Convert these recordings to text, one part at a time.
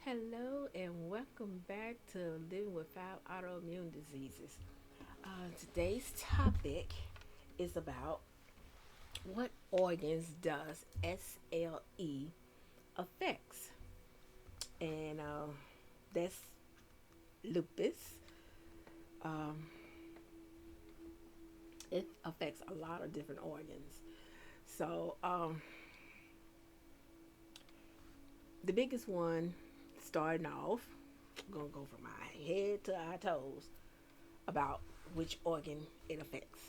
Hello and welcome back to Living Without Autoimmune Diseases. Today's topic is about what organs does SLE affects, and that's lupus. Um, it affects a lot of different organs. So the biggest one, starting off, I'm gonna go from my head to our toes about which organ it affects.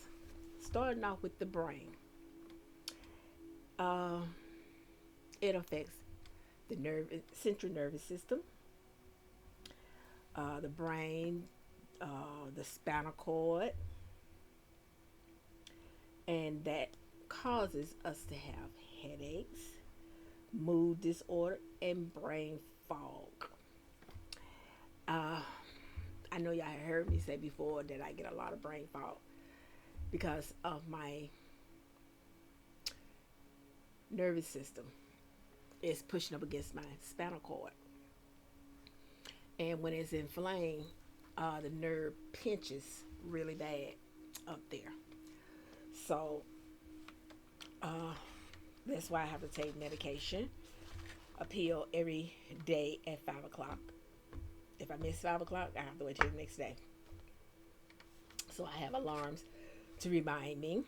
Starting off with the brain, uh, it affects the central nervous system, the brain, the spinal cord, and that causes us to have headaches, mood disorder, and brain fog. Uh, I know y'all heard me say before that I get a lot of brain fog because of my nervous system is pushing up against my spinal cord. And when it's inflamed, the nerve pinches really bad up there. So uh, that's why I have to take medication, a pill every day at 5 o'clock. If I miss 5 o'clock, I have to wait till the next day. So I have alarms to remind me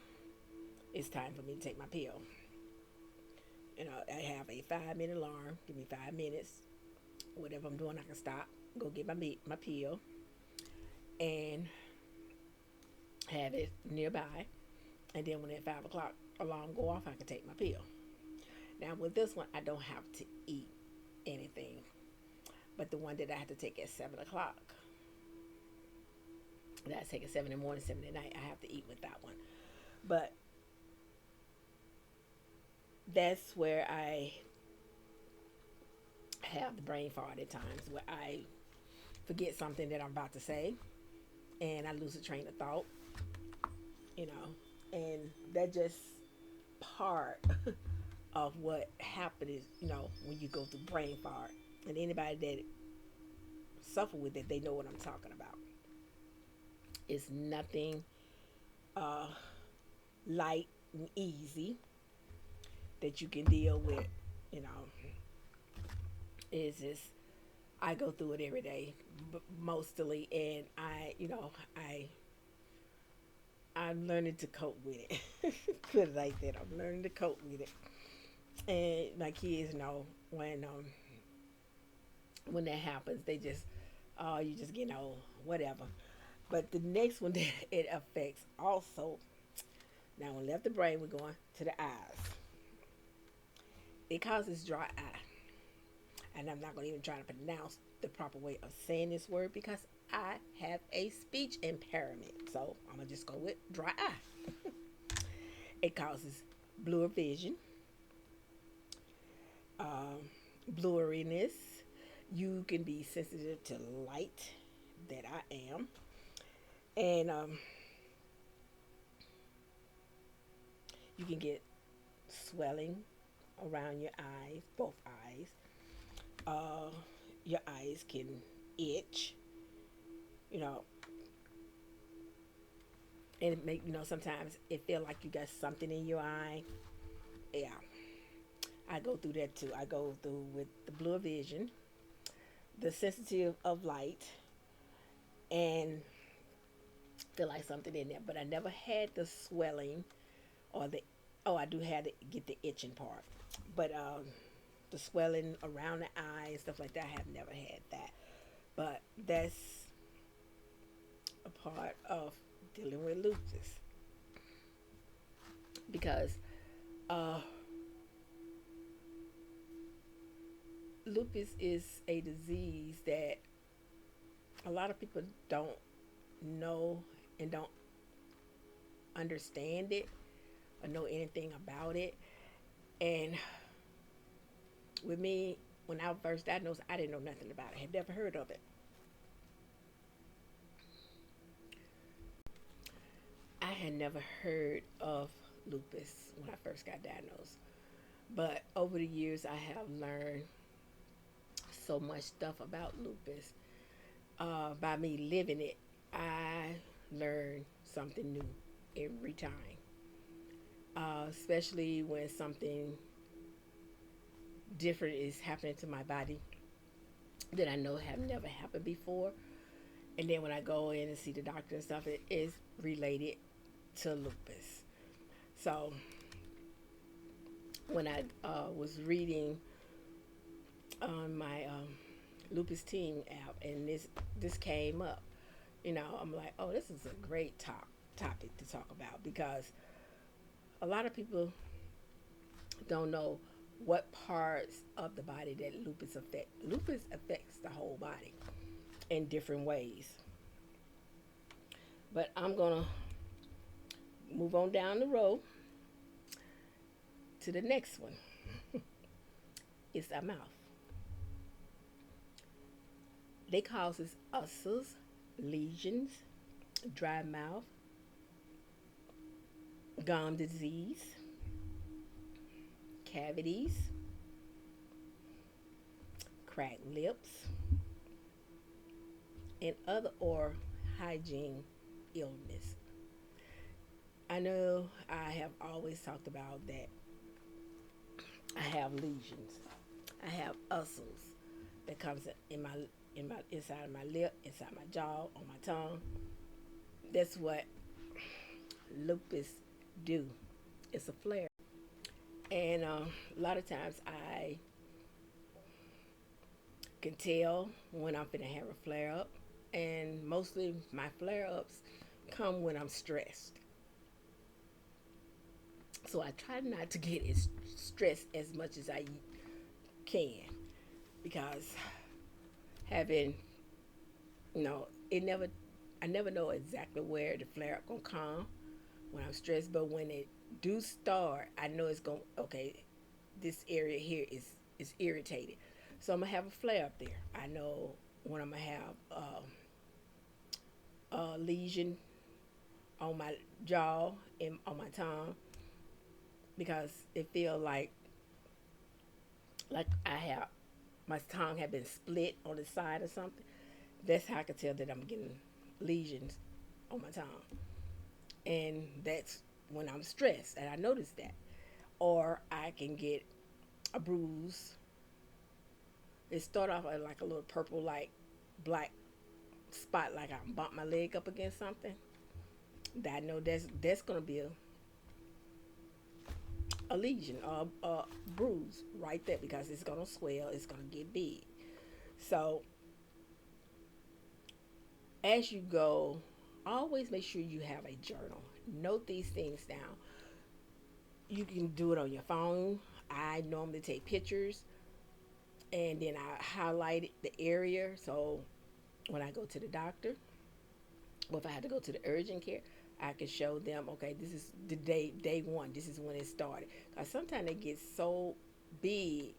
it's time for me to take my pill. I have a 5-minute alarm. Give me 5 minutes. Whatever I'm doing, I can stop, go get my pill, and have it nearby. And then when that 5 o'clock alarm go off, I can take my pill. Now with this one, I don't have to eat anything, but the one that I have to take at 7 o'clock, that I take at 7 in the morning, 7 at night, I have to eat with that one. But that's where I have the brain fart at times, where I forget something that I'm about to say, and I lose a train of thought. You know, and that just part of what happens is, when you go through brain fart. And anybody that suffer with it, they know what I'm talking about. It's nothing uh, light and easy that you can deal with. You know, is just I go through it every day, mostly, and I'm learning to cope with it. Put it like that. I'm learning to cope with it, and my kids know when that happens, they just, oh, you just getting old, whatever. But the next one that it affects also, now when left the brain, we're going to the eyes. It causes dry eye. And I'm not going to even try to pronounce the proper way of saying this word because I have a speech impairment. So I'm going to just go with dry eye. It causes blurry vision, blurriness. You can be sensitive to light, that I am. And you can get swelling around your eyes, both eyes. Uh, your eyes can itch, you know, and it make sometimes it feel like you got something in your eye. Yeah, I go through that too. I go through with the blur vision, the sensitive of light, and feel like something in there. But I never had the swelling or the, oh, I do have to get the itching part, but the swelling around the eye and stuff like that, I have never had that. But that's a part of dealing with lupus because uh, lupus is a disease that a lot of people don't know and don't understand it or know anything about it. And with me, when I was first diagnosed, I didn't know nothing about it. I had never heard of it. I had never heard of lupus when I first got diagnosed. But over the years, I have learned so much stuff about lupus. By me living it, I learn something new every time. Especially when something different is happening to my body that I know have never happened before. And then when I go in and see the doctor and stuff, it is related to lupus. So when I was reading on my lupus team app, and this came up, I'm like, oh, this is a great topic to talk about, because a lot of people don't know what parts of the body that lupus affect. Lupus affects the whole body in different ways. But I'm gonna move on down the road to the next one. It's our mouth. They causes ulcers, lesions, dry mouth, gum disease, cavities, cracked lips, and other oral hygiene illness. I know I have always talked about that. I have lesions. I have ulcers that comes in my inside of my lip, inside my jaw, on my tongue. That's what lupus do. It's a flare, and a lot of times I can tell when I'm gonna have a flare up, and mostly my flare ups come when I'm stressed. So I try not to get as stressed as much as I can, because having, it never, I never know exactly where the flare up gonna come when I'm stressed. But when it do start, I know it's gonna, okay, this area here is irritated, so I'm gonna have a flare up there. I know when I'm gonna have a lesion on my jaw and on my tongue, because it feel like I have my tongue have been split on the side or something. That's how I can tell that I'm getting lesions on my tongue, and that's when I'm stressed, and I notice that. Or I can get a bruise. It start off like a little purple, like black spot, like I bumped my leg up against something. That I know that's gonna be a lesion or a bruise right there, because it's gonna swell. It's gonna get big. So as you go, always make sure you have a journal. Note these things down. You can do it on your phone. I normally take pictures, and then I highlight the area. So when I go to the doctor, or if I had to go to the urgent care, I can show them, okay, this is the day one. This is when it started. Because sometimes it gets so big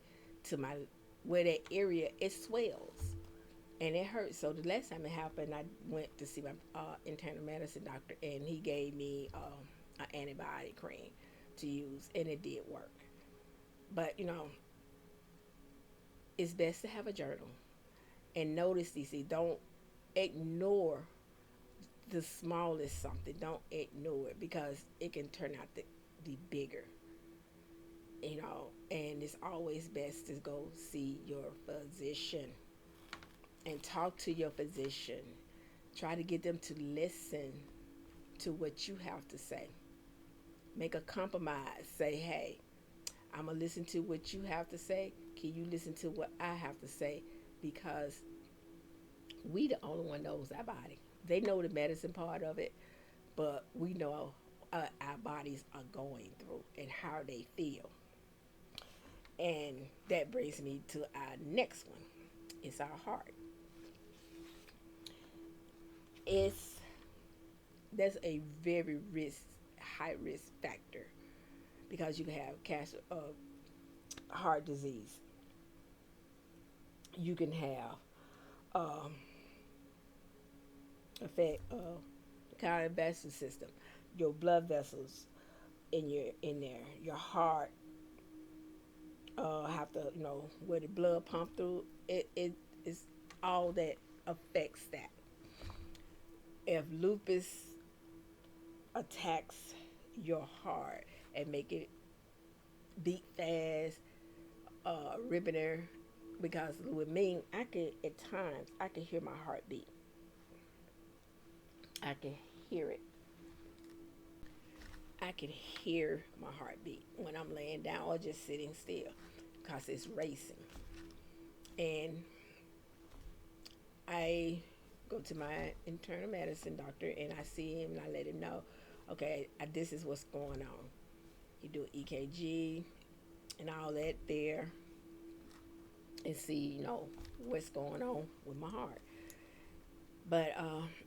to my where that area, it swells and it hurts. So the last time it happened, I went to see my internal medicine doctor, and he gave me an antibiotic cream to use, and it did work. But it's best to have a journal and notice these things. Don't ignore the smallest something. Don't ignore it, because it can turn out to be bigger. And it's always best to go see your physician and talk to your physician. Try to get them to listen to what you have to say. Make a compromise. Say, hey, I'm going to listen to what you have to say. Can you listen to what I have to say? Because we the only one knows our body. They know the medicine part of it, but we know our bodies are going through and how they feel. And that brings me to our next one. It's our heart. It's That's a very high risk factor, because you can have cancer, heart disease. You can have um, affect the cardiovascular system, your blood vessels in there, your heart have to where the blood pump through. it is all that affects that. If lupus attacks your heart and make it beat fast, ribbon, because with me, I can at times I can hear my heartbeat. I can hear it. I can hear my heartbeat when I'm laying down or just sitting still because it's racing. And I go to my internal medicine doctor and I see him and I let him know, okay, this is what's going on. You do an EKG and all that there and see, what's going on with my heart. But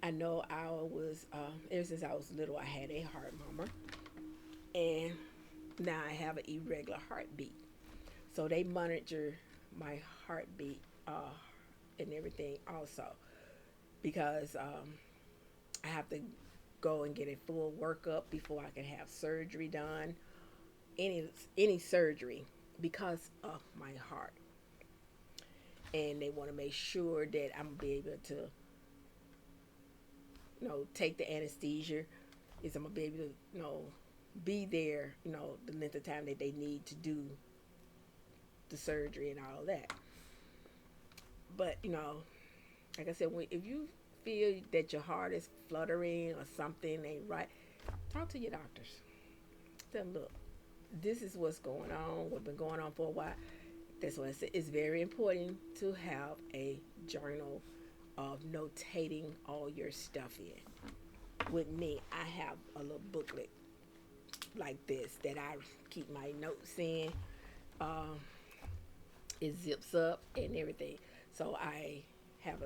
I know I was, ever since I was little, I had a heart murmur. And now I have an irregular heartbeat. So they monitor my heartbeat and everything also because I have to go and get a full workup before I can have surgery done. Any surgery because of my heart, and they want to make sure that I'm gonna be able to, take the anesthesia. Is I'm gonna be able to, be there, the length of time that they need to do the surgery and all that. But like I said, if you feel that your heart is fluttering or something ain't right, talk to your doctors. Tell them, look, this is what's going on. What's been going on for a while. That's why it's very important to have a journal of notating all your stuff in. With me, I have a little booklet like this that I keep my notes in. Um, it zips up and everything. So I have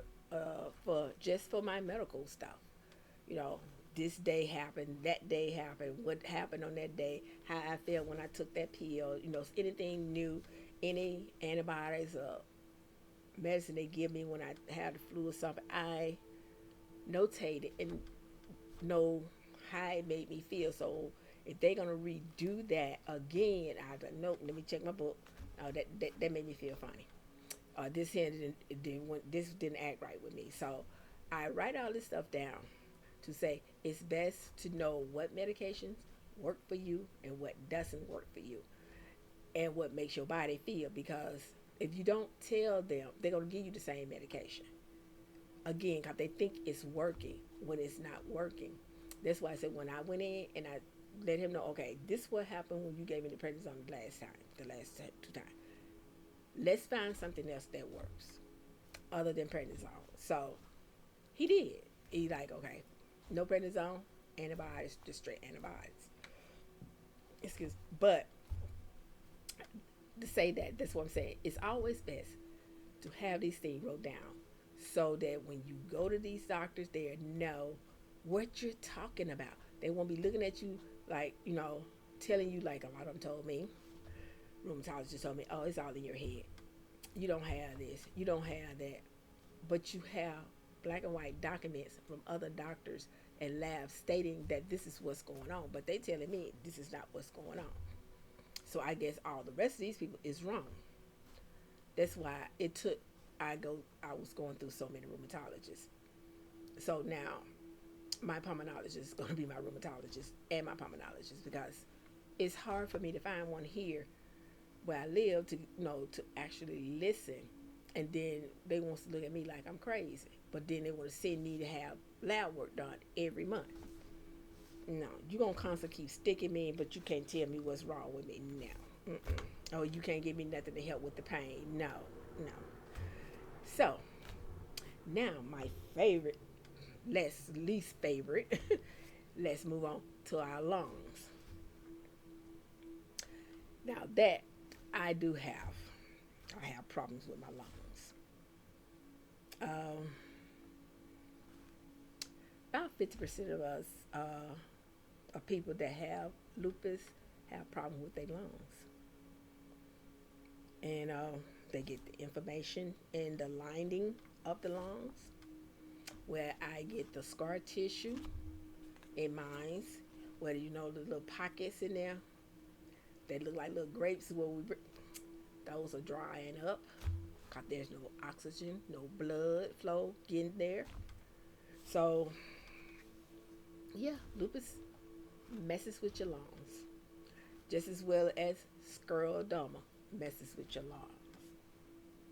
for my medical stuff. You know, this day happened, that day happened, what happened on that day, how I felt when I took that pill. Anything new, any antibiotics or medicine they give me when I had the flu or something, I notate it and know how it made me feel. So if they're gonna redo that again, I don't know. Let me check my book. That made me feel funny. This here this didn't act right with me. So I write all this stuff down to say it's best to know what medications work for you and what doesn't work for you, and what makes your body feel. Because if you don't tell them, they're gonna give you the same medication again because they think it's working when it's not working. That's why I said when I went in and I let him know, okay, this is what happened when you gave me the prednisone the last two times. Let's find something else that works other than prednisone. So he did. He like, okay, no prednisone, antibiotics, just straight antibiotics. Excuse, but to say that's what I'm saying. It's always best to have these things wrote down so that when you go to these doctors, they know what you're talking about. They won't be looking at you like, telling you like a lot of them told me. Rheumatologist told me, oh, it's all in your head. You don't have this. You don't have that. But you have black and white documents from other doctors and labs stating that this is what's going on. But they telling me this is not what's going on. So I guess all the rest of these people is wrong. That's why I was going through so many rheumatologists. So now my pulmonologist is going to be my rheumatologist and my pulmonologist because it's hard for me to find one here where I live to actually listen. And then they want to look at me like I'm crazy, but then they want to send me to have lab work done every month. No, you're gonna constantly keep sticking me in, but you can't tell me what's wrong with me. No. Mm-mm. Oh, you can't give me nothing to help with the pain. No, no. So now my favorite, least favorite. Let's move on to our lungs. Now that I do have, I have problems with my lungs. About 50% of us, of people that have lupus, have problems with their lungs, and they get the inflammation in the lining of the lungs, where I get the scar tissue in mine, where the little pockets in there that look like little grapes. Those are drying up. 'cause there's no oxygen, no blood flow getting there. So yeah, lupus messes with your lungs just as well as scleroderma messes with your lungs.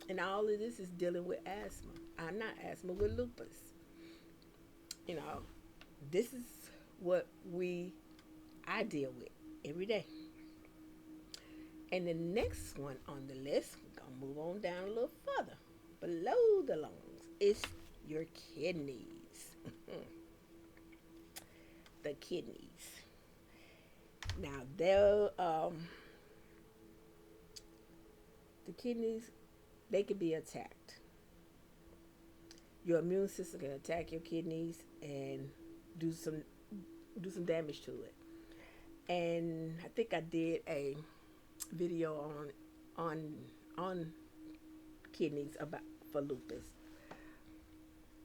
And all of this is dealing with asthma. I'm not asthma with lupus. You know, this is what I deal with every day. And the next one on the list, we're gonna move on down a little further. Below the lungs is your kidneys. The kidneys. Now the kidneys, they can be attacked. Your immune system can attack your kidneys and do some damage to it. And I think I did a video on kidneys about for lupus.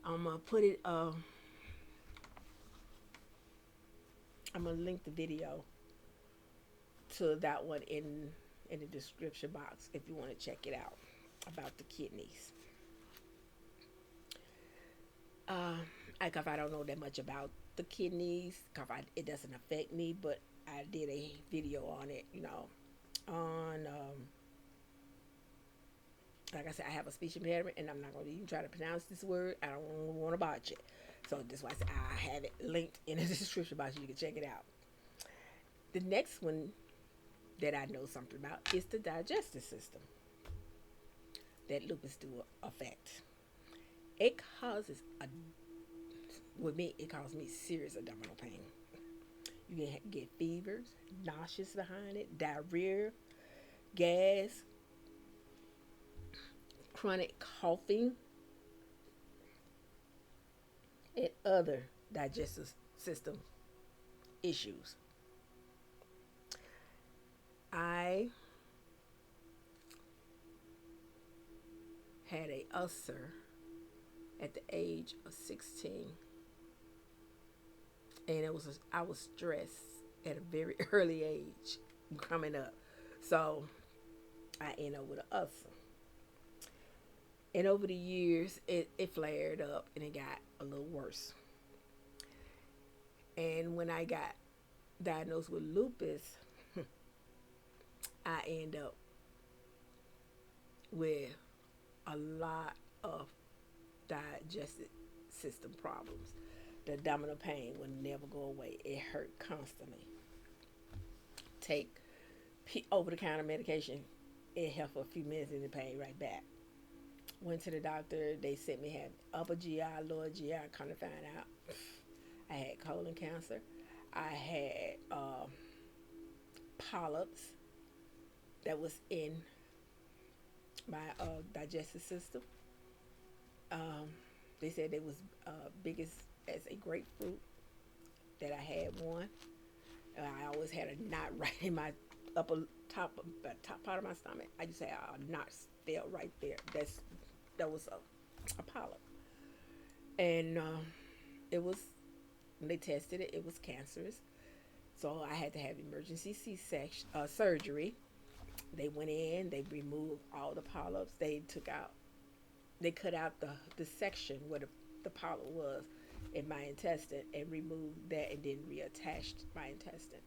I'm gonna put it. I'm gonna link the video to that one in the description box if you want to check it out about the kidneys. If I don't know that much about the kidneys, it doesn't affect me, but I did a video on it, on like I said, I have a speech impairment, and I'm not going to even try to pronounce this word. I don't want to botch it. So that's why I said I have it linked in the description box. You can check it out. The next one that I know something about is the digestive system that lupus do affect. It causes it causes me serious abdominal pain. You can get fevers, nauseous behind it, diarrhea, gas, chronic coughing, and other digestive system issues. I had a ulcer at the age of 16, and I was stressed at a very early age coming up, so I ended up with an ulcer. And over the years, it flared up and it got a little worse. And when I got diagnosed with lupus, I end up with a lot of digestive system problems. The abdominal pain would never go away. It hurt constantly. Take over-the-counter medication. It helped for a few minutes and the pain right back. Went to the doctor. They sent me had upper GI, lower GI. Come to find out, I had colon cancer. I had polyps that was in my digestive system. They said it was big as a grapefruit. That I had one. I always had a knot right in my top part of my stomach. I just had a knot fell right there. That was a polyp, and it was when they tested it, it was cancerous. So I had to have emergency C-section surgery. They went in, they removed all the polyps. They cut out the section where the polyp was in my intestine and removed that and then reattached my intestine.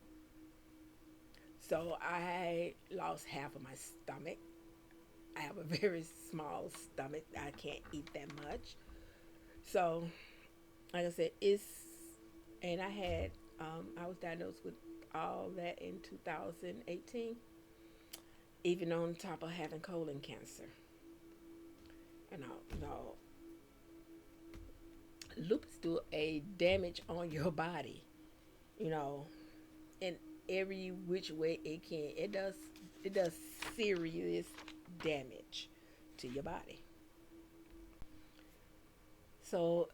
So I lost half of my stomach. I have a very small stomach. I can't eat that much. So, like I said, and I was diagnosed with all that in 2018, even on top of having colon cancer. Lupus do a damage on your body, in every which way it can. It does serious damage to your body. So,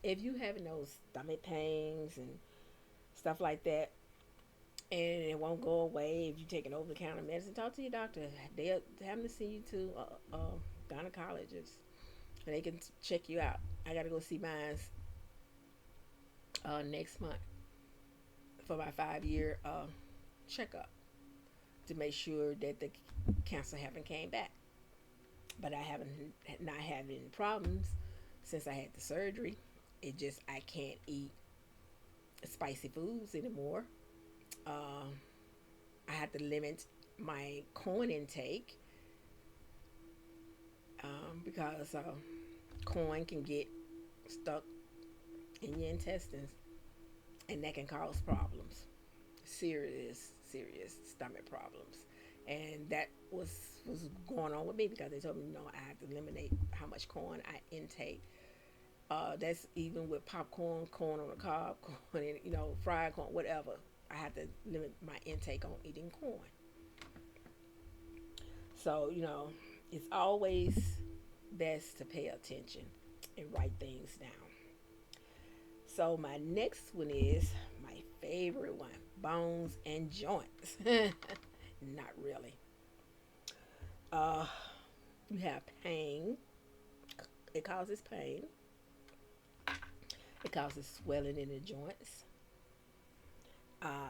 if you having those stomach pains and stuff like that, and it won't go away, if you're taking over-the-counter medicine, talk to your doctor. They'll have them to see you to a gynecologist, and they can check you out. I got to go see mine next month for my 5-year checkup to make sure that the cancer haven't came back. but I haven't not had any problems since I had the surgery. It just I can't eat spicy foods anymore. Um, I had to limit my corn intake because corn can get stuck in your intestines, and that can cause problems, serious stomach problems. And that was going on with me because they told me, I have to eliminate how much corn I intake. That's even with popcorn, corn on the cob, corn, and, fried corn, whatever. I have to limit my intake on eating corn. So, it's always best to pay attention and write things down. So, my next one is my favorite one, bones and joints. Not really. Uh, you have pain. It causes pain. It causes swelling in the joints.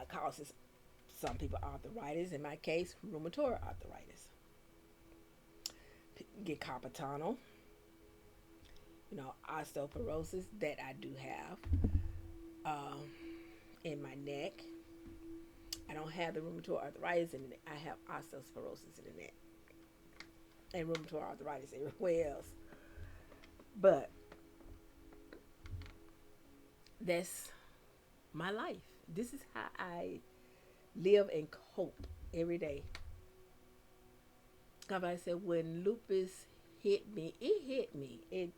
Causes some people arthritis. In my case, rheumatoid arthritis. Get carpal tunnel. Osteoporosis that I do have um, in my neck. I don't have the rheumatoid arthritis in the neck. I have osteoporosis in the neck and rheumatoid arthritis everywhere else. But that's my life. This is how I live and cope every day. Like I said, when lupus hit me, it hit me. It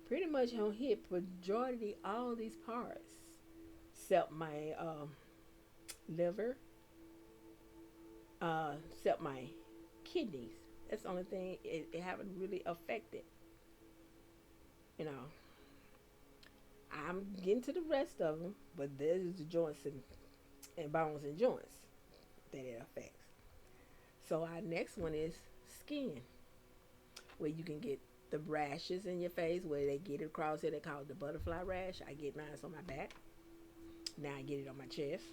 pretty much hit majority all these parts, except my liver, except my kidneys. That's the only thing it haven't really affected. You know, I'm getting to the rest of them, but there's the joints and bones and joints that it affects. So our next one is skin, where you can get the rashes in your face, where they get it across here. They call it the butterfly rash. I get mine on my back. Now I get it on my chest.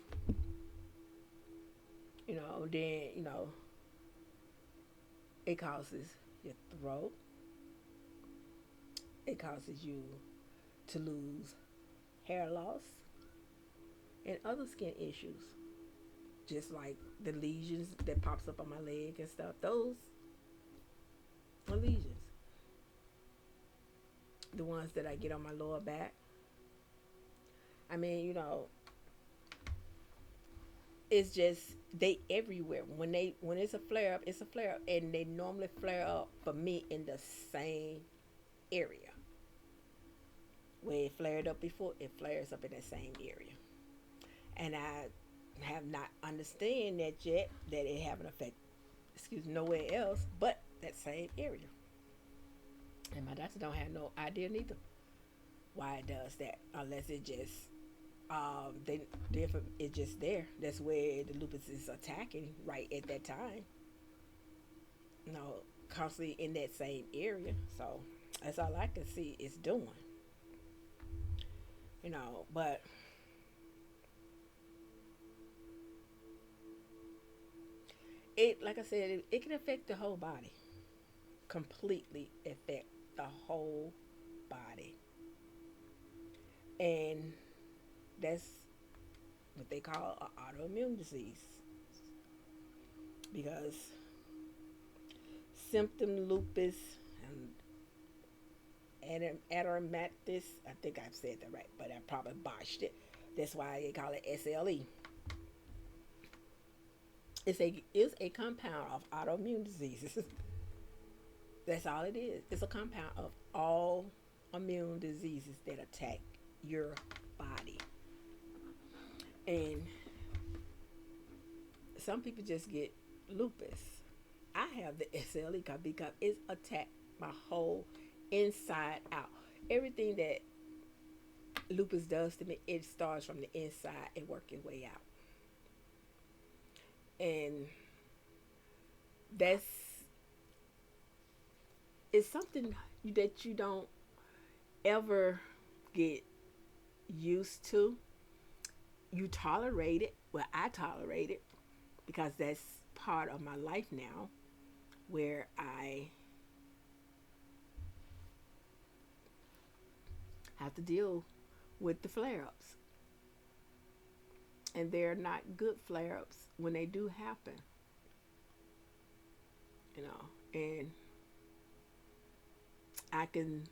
Then it causes your throat. It causes you to lose hair loss and other skin issues, just like the lesions that pops up on my leg and stuff. Those are lesions. The ones that I get on my lower back. I mean, it's just they everywhere. When it's a flare up, it's a flare up, and they normally flare up for me in the same area. Where it flared up before, it flares up in that same area. And I have not understand that yet, that it have an effect, nowhere else but that same area. And my doctor don't have no idea neither why it does that, unless it just it's just there. That's where the lupus is attacking right at that time. Constantly in that same area. So that's all I can see it's doing. But it, like I said, it can affect the whole body. Completely affect the whole body. And that's what they call an autoimmune disease. Because symptom lupus and erythematosus, I think I've said that right, but I probably botched it. That's why they call it SLE. It's a compound of autoimmune diseases. That's all it is. It's a compound of all immune diseases that attack your body. And some people just get lupus. I have the SLE because it's attacked my whole inside out. Everything that lupus does to me, it starts from the inside and works its way out. And that's it's something that you don't ever get used to. You tolerate it. Well, I tolerate it because that's part of my life now, where I have to deal with the flare-ups. And they're not good flare-ups when they do happen, you know. And I can,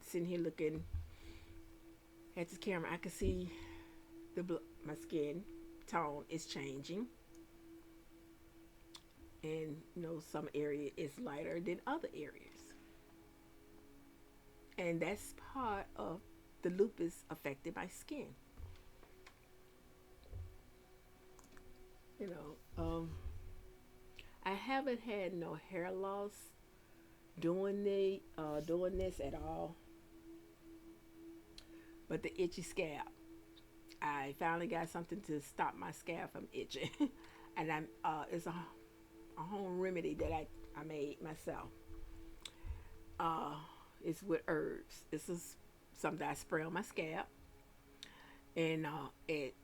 sitting here looking at this camera, I can see my skin tone is changing. And, you know, some area is lighter than other areas. And that's part of the lupus affected my skin. You know, I haven't had no hair loss doing this at all. But the itchy scalp, I finally got something to stop my scalp from itching, and it's a home remedy that I made myself. It's with herbs. This is something I spray on my scalp, and it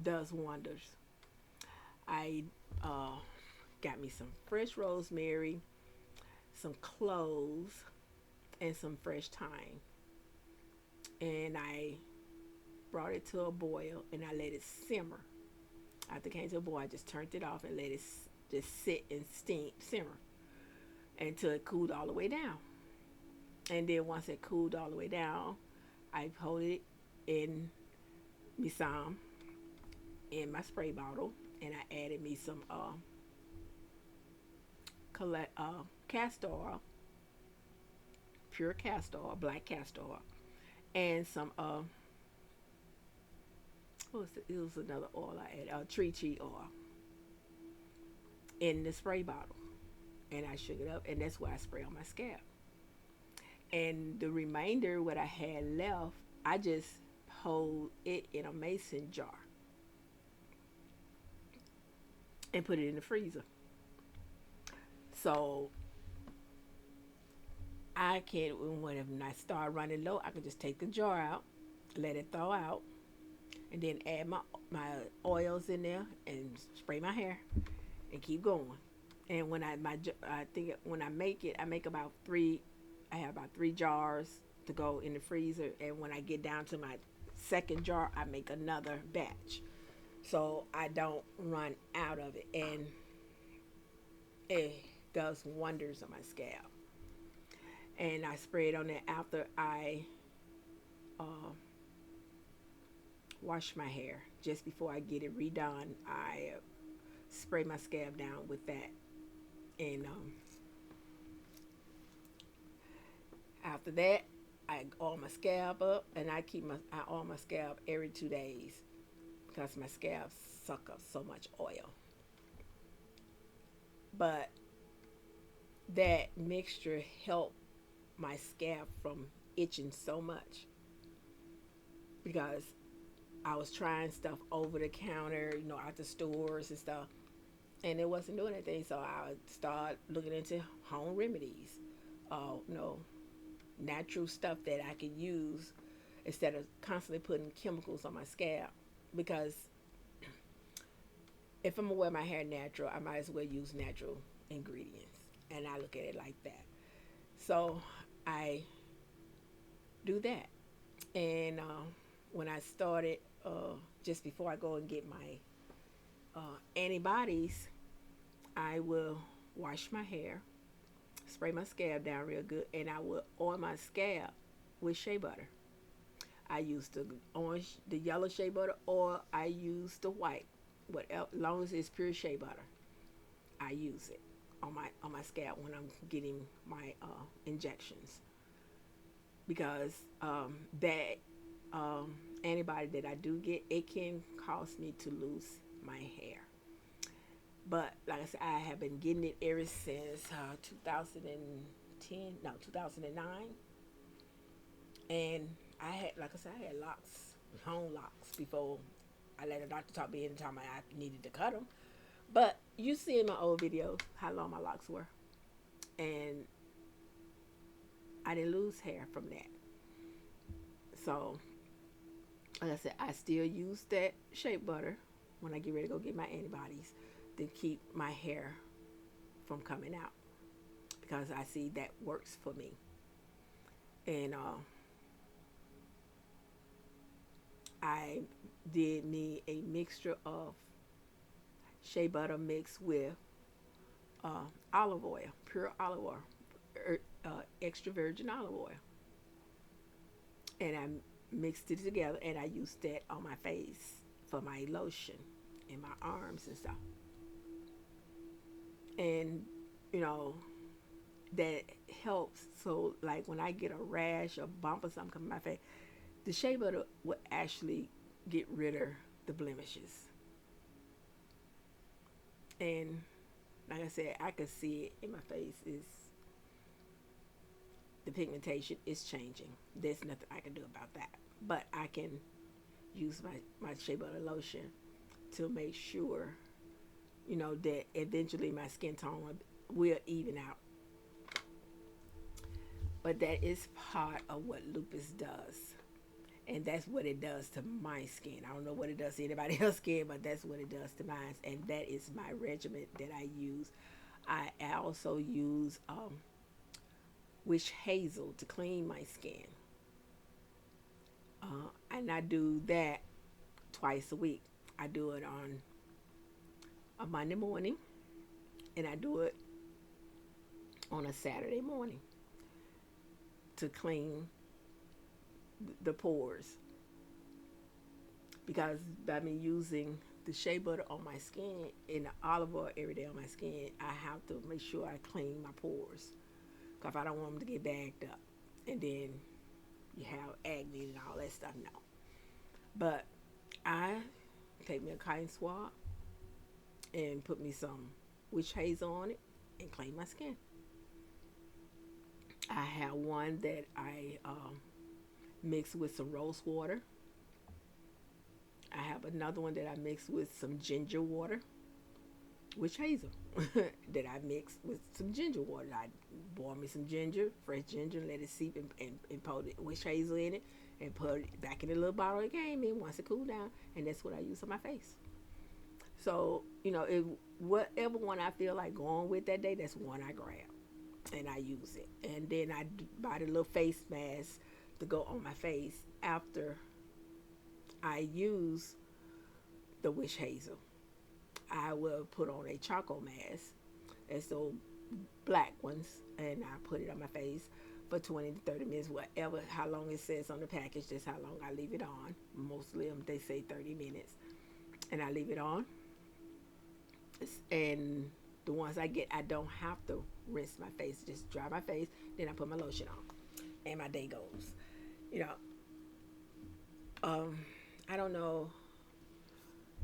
does wonders. I got me some fresh rosemary, some cloves, and some fresh thyme. And I brought it to a boil and I let it simmer. After it came to a boil, I just turned it off and let it just sit and simmer until it cooled all the way down. And then once it cooled all the way down, I put it in me some in my spray bottle, and I added me some castor oil, pure castor oil, black castor oil, and some it was another oil I added, tree oil, in the spray bottle, and I shook it up, and that's what I spray on my scalp. And the remainder, what I had left, I just hold it in a mason jar and put it in the freezer. So I can, when I start running low, I can just take the jar out, let it thaw out, and then add my oils in there and spray my hair and keep going. And when I think when I make it, I make about three. I have about 3 jars to go in the freezer, and when I get down to my second jar, I make another batch, so I don't run out of it. And it does wonders on my scalp. And I spray it on there after I wash my hair. Just before I get it redone, I spray my scalp down with that. And after that, I oil my scalp up, and I oil my scalp every 2 days because my scalp suck up so much oil. But that mixture helped my scalp from itching so much, because I was trying stuff over the counter, you know, at the stores and stuff, and it wasn't doing anything. So I would start looking into home remedies, you know, natural stuff that I could use instead of constantly putting chemicals on my scalp. Because if I'm gonna wear my hair natural, I might as well use natural ingredients, and I look at it like that. So I do that. And when I started, just before I go and get my antibodies, I will wash my hair, spray my scalp down real good, and I will oil my scalp with shea butter. I use the yellow shea butter, or I use the white, whatever, as long as it's pure shea butter. I use it on my scalp when I'm getting my injections, because that antibody that I do get, it can cause me to lose my hair. But like I said, I have been getting it ever since 2009. And I had locks, long locks, before I let the doctor talk me into time I needed to cut them. But you see in my old videos how long my locks were. And I didn't lose hair from that. So, like I said, I still use that shea butter when I get ready to go get my antibodies to keep my hair from coming out, because I see that works for me. And I did me a mixture of shea butter mixed with olive oil, pure olive oil, extra virgin olive oil, and I mixed it together, and I used that on my face for my lotion and my arms and stuff. And you know that helps. So like when I get a rash or bump or something coming my face, the shea butter will actually get rid of the blemishes. And like I said, I could see it in my face. Is the pigmentation is changing. There's nothing I can do about that. But I can use my shea butter lotion to make sure, that eventually my skin tone will even out. But that is part of what lupus does. And that's what it does to my skin. I don't know what it does to anybody else's skin, but that's what it does to mine. And that is my regimen that I use. I also use witch hazel to clean my skin. And I do that twice a week. I do it on a Monday morning, and I do it on a Saturday morning to clean the pores. Because by me using the shea butter on my skin and the olive oil every day on my skin, I have to make sure I clean my pores. Because I don't want them to get bagged up. And then you have acne and all that stuff. No. But I take me a cotton swab and put me some witch hazel on it and clean my skin. I have one that I mix with some rose water. I have another one that I mix with some ginger water, witch hazel, that I mix with some ginger water. I boil me some ginger, fresh ginger, let it seep and pour the witch hazel in it and put it back in the little bottle it came in once it cooled down. And that's what I use on my face. So, if whatever one I feel like going with that day, that's one I grab and I use it. And then I buy the little face mask to go on my face after I use the witch hazel. I will put on a charcoal mask. It's those black ones, and I put it on my face for 20 to 30 minutes, whatever, how long it says on the package. That's how long I leave it on. Mostly they say 30 minutes. And I leave it on. And the ones I get, I don't have to rinse my face. Just dry my face, then I put my lotion on. And my day goes. I don't know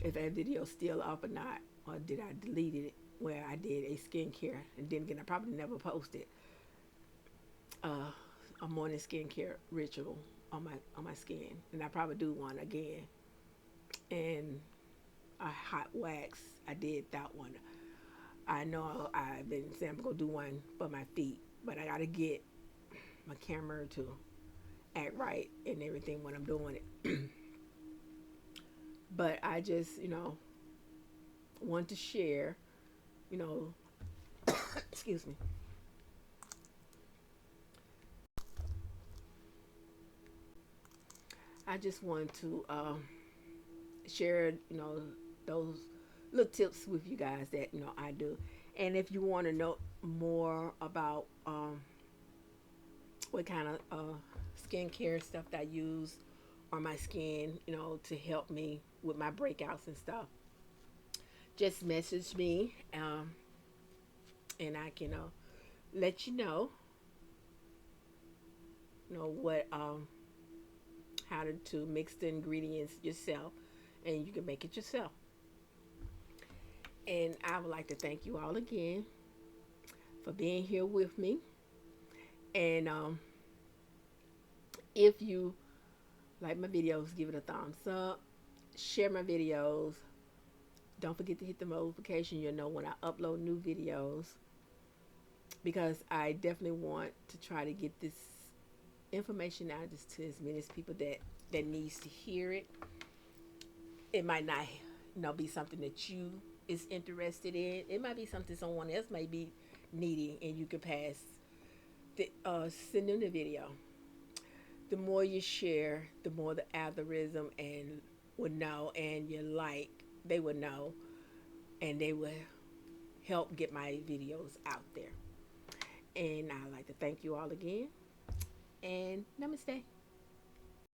if that video's still up or not, or did I delete it, where I did a skincare, and then again I probably never posted a morning skincare ritual on my skin, and I probably do one again. And a hot wax, I did that one. I know I've been saying I'm gonna do one for my feet, but I gotta get my camera to act right and everything when I'm doing it. But I just, want to share, excuse me. I just want to share, those little tips with you guys that, I do. And if you want to know more about what kind of skincare stuff that I use on my skin, to help me with my breakouts and stuff, just message me, and I can let you know, what how to mix the ingredients yourself, and you can make it yourself. And I would like to thank you all again for being here with me. And if you like my videos, give it a thumbs up, share my videos. Don't forget to hit the notification. You'll know when I upload new videos, because I definitely want to try to get this information out just to as many as people that needs to hear it. It might not be something that you is interested in. It might be something someone else may be needing, and you can send them the video. The more you share, the more the algorithm and would know, and you like, they would know, and they will help get my videos out there. And I'd like to thank you all again, and namaste.